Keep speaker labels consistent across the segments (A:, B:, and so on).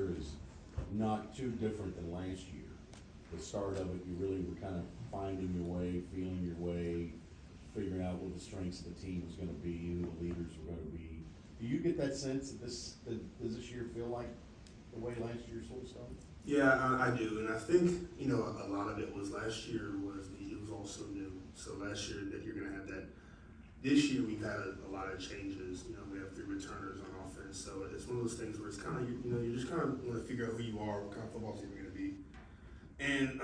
A: year is not too different than last year. The start of it, you really were kind of finding your way, feeling your way, figuring out what the strengths of the team was gonna be, who the leaders were gonna be. Do you get that sense that does this year feel like the way last year sort of started?
B: Yeah, I do, and I think a lot of it was last year it was also new. So last year that you're gonna have that. This year we've had a lot of changes. We have 3 returners on offense, so it's one of those things where it's kind of you just kind of want to figure out who you are, what kind of football team you're gonna be. And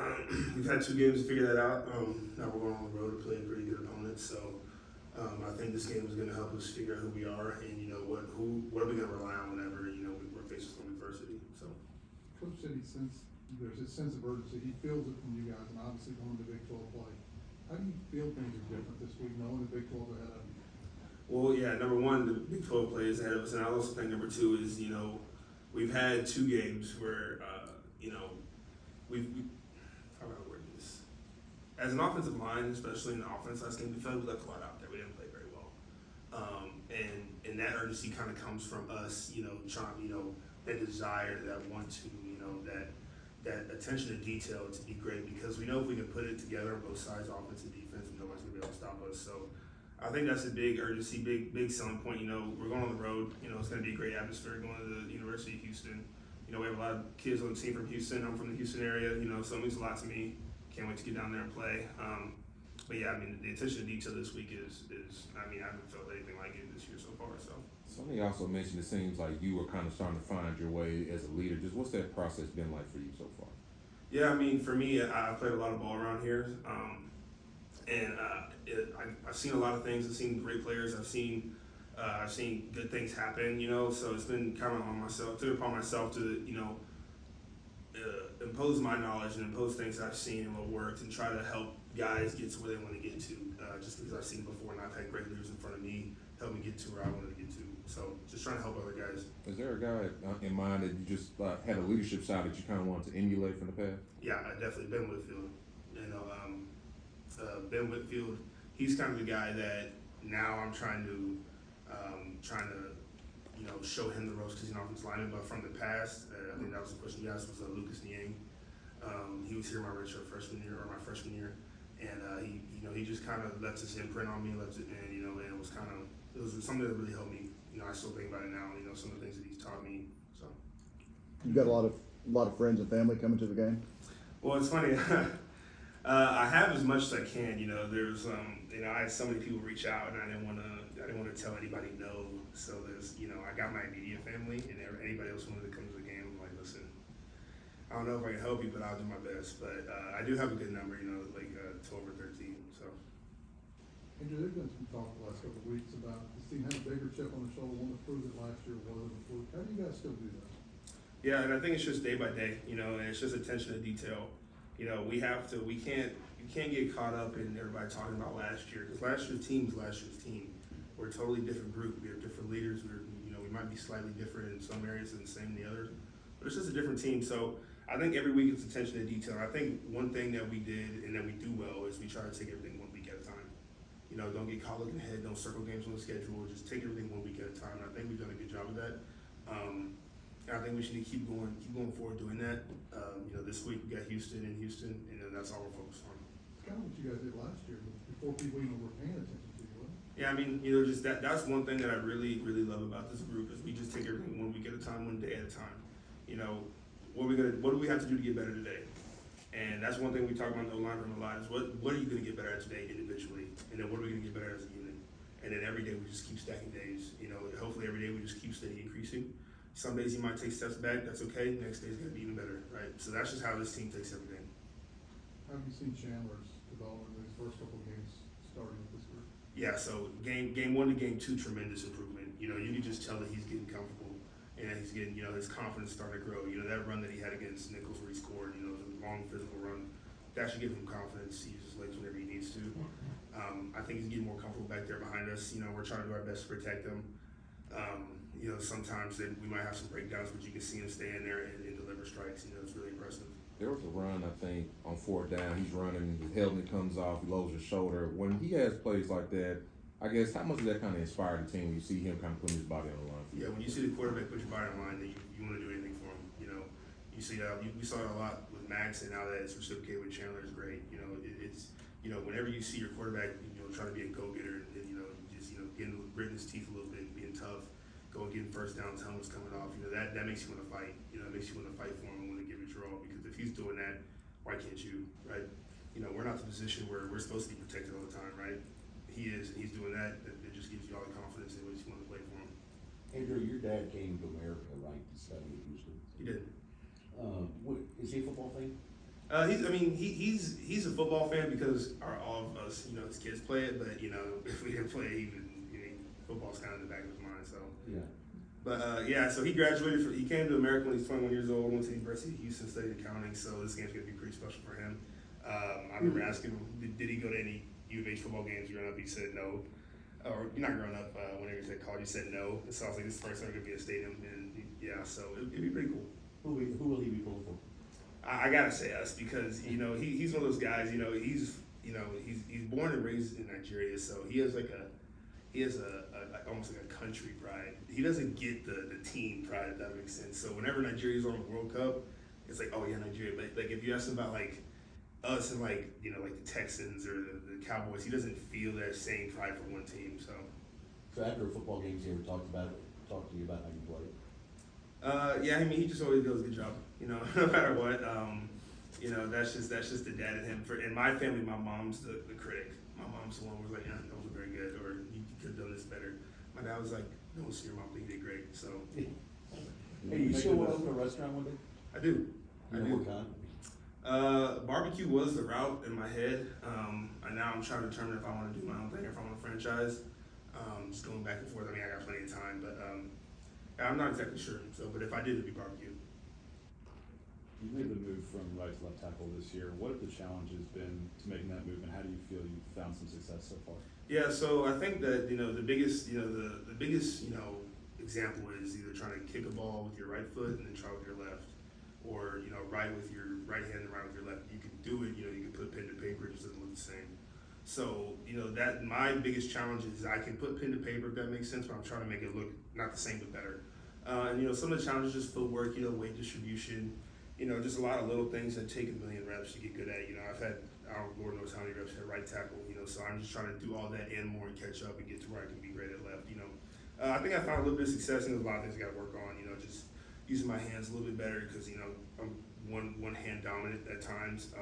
B: we've had 2 games to figure that out. Now we're going on the road to play a pretty good opponent, so I think this game is going to help us figure out who we are and what are we going to rely on whenever we're faced with some adversity. So,
C: Coach said there's a sense of urgency. He feels it from you guys, and obviously going to Big 12 play. How do you feel things are different this week, knowing the Big 12 ahead of you?
B: well, yeah, number one, the Big 12 play is ahead of us, and I also think number 2 is we've had 2 games where we've how do I word this? As an offensive line, especially in the offense last game, we felt we left a lot out there. We didn't play very well, and that urgency kind of comes from us, trying, that desire, that want to, that attention to detail to be great, because we know if we can put it together on both sides, offense and defense, nobody's gonna be able to stop us. So I think that's a big urgency, big selling point. We're going on the road. It's gonna be a great atmosphere going to the University of Houston. We have a lot of kids on the team from Houston. I'm from the Houston area, so it means a lot to me. Can't wait to get down there and play. But yeah, the attention to detail this week is I haven't felt anything like it this year so far. So.
D: Somebody also mentioned it seems like you were kind of starting to find your way as a leader. Just what's that process been like for you so far?
B: Yeah, for me, I played a lot of ball around here, and I've seen a lot of things. I've seen great players. I've seen good things happen. So it's been kind of on myself, took it upon myself to impose my knowledge and impose things I've seen and what worked, and try to help guys get to where they want to get to. Just because I've seen it before, and I've had great leaders in front of me help me get to where I wanted to get to. So just trying to help other guys.
D: Is there a guy in mind that you just had a leadership style that you kind of wanted to emulate from the past?
B: Yeah, definitely Ben Whitfield. Ben Whitfield, he's kind of the guy that now I'm trying to show him the ropes, because he's an offensive lineman. But from the past, I think that was the question you asked, was Lucas Niang. He was here my freshman year, and he just kind of left his imprint on me, and it was something that really helped me. I still think about it now. Some of the things that he's taught me. So.
E: You got a lot of friends and family coming to the game?
B: Well, it's funny. I have as much as I can. There's I had so many people reach out, and I didn't want to tell anybody no. So there's I got my immediate family, and anybody else wanted to come to the game. I'm like, listen, I don't know if I can help you, but I'll do my best. But I do have a good number, like 12 or 13. So.
C: Andrew, there's been some talk the last couple of weeks about this team had a bigger chip on the shoulder, wanting to prove that last year wasn't a fluke. How do you guys still do that?
B: Yeah, and I think it's just day by day, and it's just attention to detail. You can't get caught up in everybody talking about last year, because last year's team is last year's team. We're a totally different group. We have different leaders. We might be slightly different in some areas and the same in the others, but it's just a different team. So I think every week it's attention to detail. And I think one thing that we did and that we do well is we try to take everything 1 week at a time. Don't get caught looking ahead. Don't circle games on the schedule. Just take everything 1 week at a time. And I think we've done a good job of that. And I think we should keep going forward doing that. This week we got Houston, and then that's all we're focused on.
C: It's kind of what you guys did last year, before people even were paying attention to you, wasn't it?
B: Yeah, just that's one thing that I really, really love about this group is we just take everything 1 week at a time, 1 day at a time. What do we have to do to get better today? And that's one thing we talk about in the O-line room a lot is what are you going to get better at today individually, and then what are we going to get better at as a unit? And then every day we just keep stacking days. Hopefully every day we just keep steady increasing. Some days you might take steps back, that's okay. Next day's gonna be even better, right? So that's just how this team takes everything.
C: How have you seen Chandler's development in these first couple of games starting with this group?
B: Yeah, so game 1 to game 2, tremendous improvement. You can just tell that he's getting comfortable, and he's getting, his confidence starting to grow. That run that he had against Nichols where he scored, the long physical run, that should give him confidence. He uses his legs whenever he needs to. I think he's getting more comfortable back there behind us. We're trying to do our best to protect him. Sometimes we might have some breakdowns, but you can see him stay in there and deliver strikes. It's really impressive.
D: There was a run, I think, on 4th down. He's running, his helmet comes off, he lowers his shoulder. When he has plays like that, I guess, how much does that kind of inspire the team? You see him kind of putting his body on the line.
B: Yeah, when you see the quarterback put your body on the line, then you want to do anything for him. You see we saw it a lot with Max, and now that it's reciprocated with Chandler is great. You know, it's whenever you see your quarterback, trying to be a go-getter and just getting gritting his teeth a little bit, being tough, going getting first downs, helmets coming off. That makes you want to fight. It makes you want to fight for him and want to give it your all, because if he's doing that, why can't you, right? We're not in the position where we're supposed to be protected all the time, right? He is, and he's doing that. It just gives you all the confidence and what you want to play for him.
A: Andrew, your dad came to America, right, to study at Houston?
B: He did.
A: Is he a football fan?
B: He's a football fan because all of us, his kids play it. But if we didn't play it, football's kind of in the back of his mind. So
A: Yeah.
B: But so he graduated. He came to America when he was 21 years old. Went to the University of Houston, studied accounting. So this game's gonna be pretty special for him. I remember asking him, did he go to any U of H football games growing up? He said no. Or you're not growing up. Whenever he was at college, he said no. So I was like, this is the first time gonna be a stadium, and so it'd be pretty cool.
A: Who will he be pulling for?
B: I gotta say us, because he's one of those guys. He's born and raised in Nigeria, so he has almost like a country pride. He doesn't get the team pride, if that makes sense. So whenever Nigeria's on the World Cup, it's like, oh yeah, Nigeria. But like if you ask him about like us and like the Texans or the Cowboys, he doesn't feel that same pride for one team.
A: So after a football game, he ever talk to you about how you played?
B: He just always does a good job. No matter what. That's just the dad in him. In my family, my mom's the critic. My mom's the one who's like, yeah, that was very good, or you could have done this better. My dad was like, don't see your mom, but you did great. So.
A: Hey, you still want to open a restaurant one day?
B: I do.
A: You know what kind?
B: Barbecue was the route in my head. And now I'm trying to determine if I want to do my own thing or if I want to franchise. Just going back and forth. I got plenty of time, but I'm not exactly sure. But if I did, it'd be barbecue.
F: You made the move from right to left tackle this year. What have the challenges been to making that move, and how do you feel you've found some success so far?
B: Yeah, so I think that the biggest example is either trying to kick a ball with your right foot and then try with your left, or right with your right hand and right with your left. You can do it. You can put pen to paper. It just doesn't look the same. So that my biggest challenge is I can put pen to paper, if that makes sense, but I'm trying to make it look not the same but better. And some of the challenges, just footwork, weight distribution. Just a lot of little things that take a million reps to get good at. I've had, Lord knows how many reps at right tackle, so I'm just trying to do all that and more and catch up and get to where I can be great at left, I think I found a little bit of success, and there's a lot of things I got to work on, just using my hands a little bit better, because, I'm one hand dominant at times.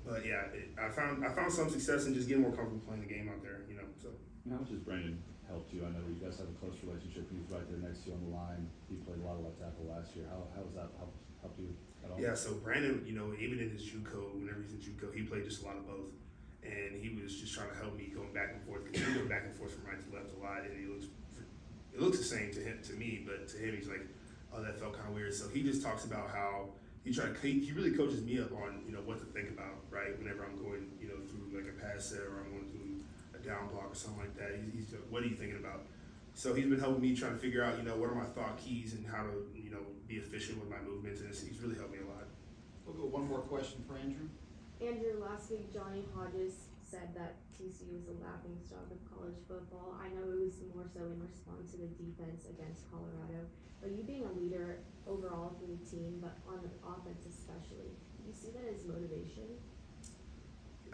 B: But yeah, I found some success in just getting more comfortable playing the game out there, so.
F: And how much has Brandon helped you? I know you guys have a close relationship. He's right there next to you on the line. He played a lot of left tackle last year. How has that helped you at all?
B: Yeah, so Brandon, even in his JUCO, whenever he's in JUCO, he played just a lot of both, and he was just trying to help me going back and forth. Because we go back and forth from right to left a lot, and it looks the same to me, but to him, he's like, oh, that felt kind of weird. So he just talks about how he really coaches me up on what to think about, right? Whenever I'm going through like a pass set, or I'm going through a down block or something like that, he's what are you thinking about? So he's been helping me trying to figure out what are my thought keys and how to be efficient with my movements, and he's really helped me a lot.
G: We'll go one more question for Andrew.
H: Andrew, last week Johnny Hodges said that TCU was a laughing stock of college football. I know it was more so in response to the defense against Colorado, but you being a leader overall for the team, but on the offense especially, do you see that as motivation?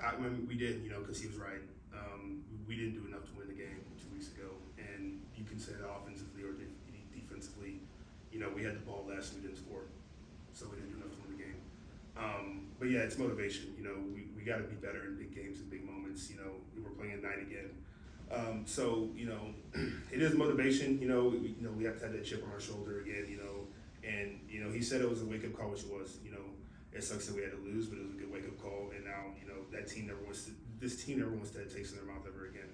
B: I mean, we did, because he was right. We didn't do enough to win the game 2 weeks ago, and you can say that offensively or defensively. We had the ball less and we didn't score, so we didn't do enough to win the game. But yeah, it's motivation. We got to be better in big games and big moments. We were playing at night again, so it is motivation. We have to have that chip on our shoulder again. And he said it was a wake up call, which it was. It sucks that we had to lose, but it was a good wake up call. And now this team never wants to have taste in their mouth ever again.